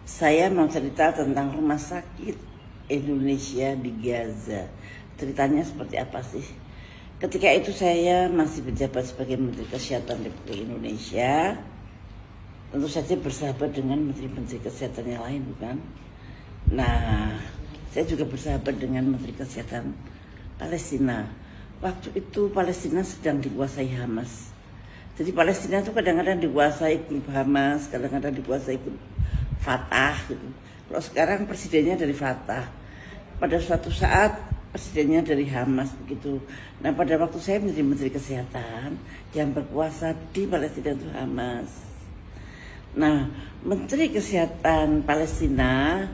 Saya mau cerita tentang rumah sakit Indonesia di Gaza. Ceritanya seperti apa sih? Ketika itu saya masih menjabat sebagai Menteri Kesehatan Republik Indonesia. Tentu saja bersahabat dengan menteri-menteri kesehatan yang lain, bukan? Nah, saya juga bersahabat dengan Menteri Kesehatan Palestina. Waktu itu Palestina sedang dikuasai Hamas. Jadi Palestina itu kadang-kadang dikuasai grup Hamas, kadang-kadang dikuasai grup Fatah gitu. Kalau sekarang presidennya dari Fatah, pada suatu saat presidennya dari Hamas begitu. Nah, pada waktu saya menjadi Menteri Kesehatan, yang berkuasa di Palestina itu Hamas. Nah, Menteri Kesehatan Palestina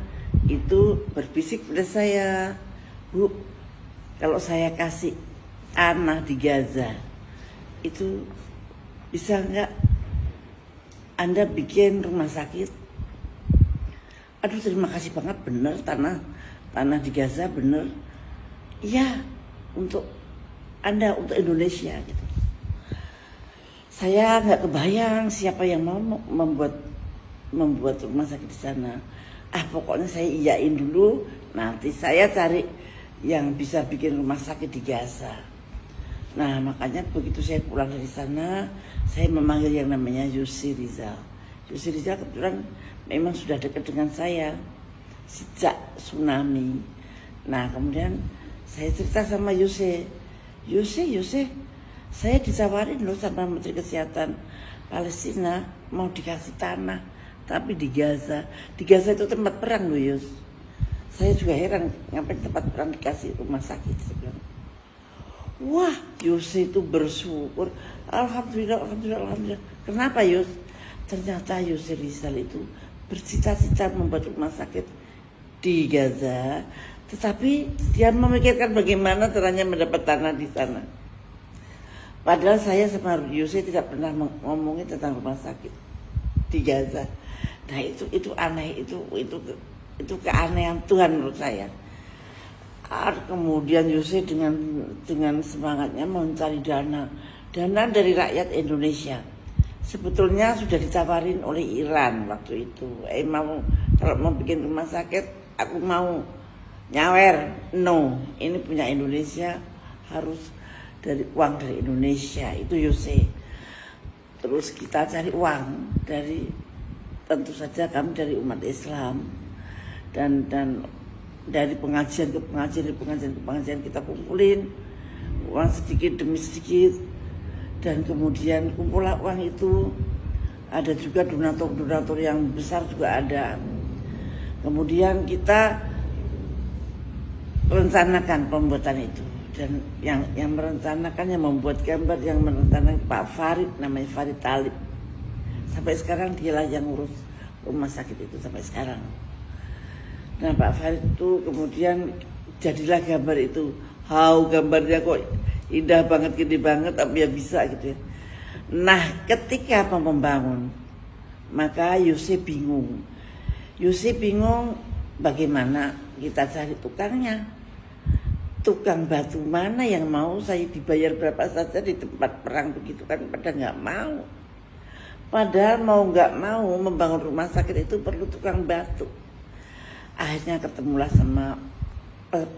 itu berbisik pada saya, Bu, kalau saya kasih tanah di Gaza, itu bisa nggak Anda bikin rumah sakit? Aduh, terima kasih banget, bener tanah di Gaza, bener. Iya, untuk Anda, untuk Indonesia gitu. Saya nggak kebayang siapa yang mau membuat rumah sakit di sana. Pokoknya saya iyain dulu, nanti saya cari yang bisa bikin rumah sakit di Gaza. Nah, makanya begitu saya pulang dari sana, saya memanggil yang namanya Yusri Rizal. Yusri Rizal kebetulan memang sudah dekat dengan saya sejak tsunami. Nah, kemudian saya cerita sama Yusri, saya ditawarin loh sama Menteri Kesehatan Palestina mau dikasih tanah, tapi di Gaza. Di Gaza itu tempat perang loh, Yus. Saya juga heran, ngapain tempat perang dikasih rumah sakit. Saya bilang, wah, Yus itu bersyukur. Alhamdulillah. Kenapa, Yus? Ternyata Yus Rizal itu bercita-cita membuat rumah sakit di Gaza, tetapi dia memikirkan bagaimana caranya mendapat tanah di sana. Padahal saya sama Yus tidak pernah ngomongin tentang rumah sakit di Gaza. Nah, itu aneh, itu keanehan Tuhan menurut saya. Kemudian Yusuf dengan semangatnya mencari dana dari rakyat Indonesia. Sebetulnya sudah ditawarin oleh Iran waktu itu. Kalau mau bikin rumah sakit, aku mau nyawer. No, ini punya Indonesia, harus dari uang dari Indonesia. Itu Yusuf. Terus kita cari uang tentu saja kami dari umat Islam dan dari pengajian ke pengajian kita kumpulin uang sedikit demi sedikit, dan kemudian kumpullah uang itu. Ada juga donatur yang besar juga ada. Kemudian kita rencanakan pembuatan itu, dan yang merencanakan, yang membuat gambar, yang merencanakan Pak Farid, namanya Farid Talib. Sampai sekarang dialah yang ngurus rumah sakit itu sampai sekarang. Nah, Pak Farid itu kemudian jadilah gambar itu. Gambarnya kok indah banget, gede banget, tapi ya bisa gitu ya. Nah, ketika mau membangun, maka Yusuf bingung bagaimana kita cari tukangnya. Tukang batu mana yang mau saya dibayar berapa saja di tempat perang begitu kan, pada nggak mau. Padahal mau nggak mau membangun rumah sakit itu perlu tukang batu. Akhirnya ketemulah sama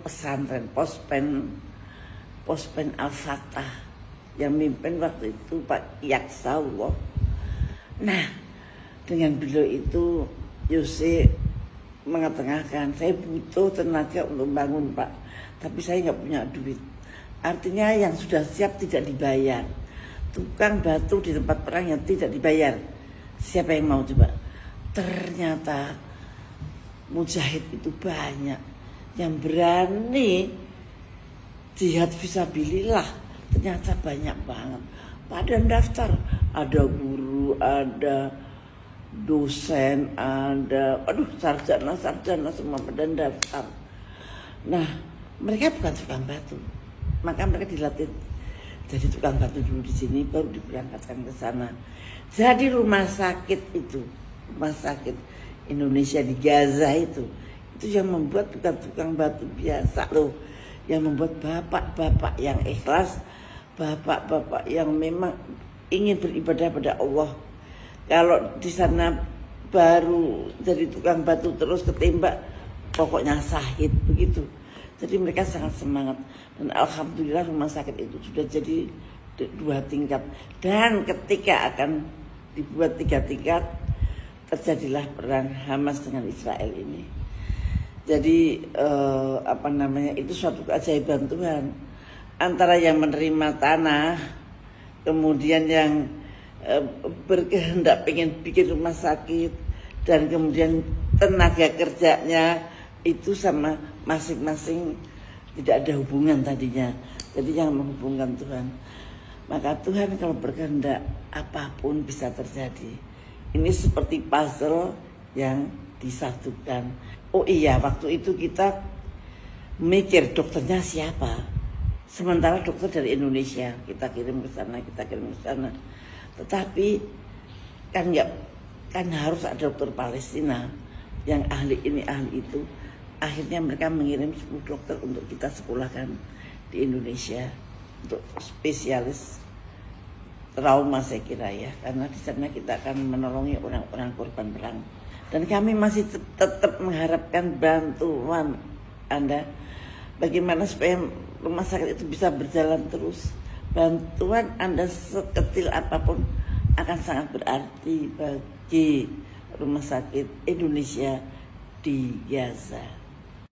pesantren Pospen Al-Fatah yang mimpin waktu itu Pak Yaksaullah. Nah, dengan beliau itu Yusuf mengetengahkan, saya butuh tenaga untuk bangun, Pak, tapi saya nggak punya duit. Artinya yang sudah siap tidak dibayar. Tukang batu di tempat perang yang tidak dibayar, siapa yang mau coba? Ternyata mujahid itu banyak yang berani jihad fisabilillah, ternyata banyak banget. Pada daftar, ada guru, ada dosen, ada sarjana semua pada daftar. Nah, mereka bukan tukang batu, maka mereka dilatih jadi tukang batu dulu di sini, baru diberangkatkan ke sana. Jadi rumah sakit Indonesia di Gaza itu yang membuat bukan tukang batu biasa loh, yang membuat bapak-bapak yang ikhlas, bapak-bapak yang memang ingin beribadah pada Allah. Kalau di sana baru jadi tukang batu terus ketembak, pokoknya sahid begitu. Jadi mereka sangat semangat, dan alhamdulillah rumah sakit itu sudah jadi 2 tingkat, dan ketika akan dibuat 3 tingkat terjadilah perang Hamas dengan Israel ini. Jadi itu suatu keajaiban Tuhan, antara yang menerima tanah, kemudian yang berkehendak pengen bikin rumah sakit, dan kemudian tenaga kerjanya itu sama masing-masing tidak ada hubungan tadinya. Jadi yang menghubungkan Tuhan. Maka Tuhan kalau berkehendak apapun bisa terjadi. Ini seperti puzzle yang disatukan. Oh iya, waktu itu kita mikir dokternya siapa. Sementara dokter dari Indonesia, kita kirim ke sana, Tetapi kan harus ada dokter Palestina yang ahli ini ahli itu. Akhirnya mereka mengirim 10 dokter untuk kita sekolahkan di Indonesia untuk spesialis trauma, saya kira ya, karena di sana kita akan menolongi orang-orang korban perang. Dan kami masih tetap mengharapkan bantuan Anda, bagaimana supaya rumah sakit itu bisa berjalan terus. Bantuan Anda sekecil apapun akan sangat berarti bagi rumah sakit Indonesia di Gaza.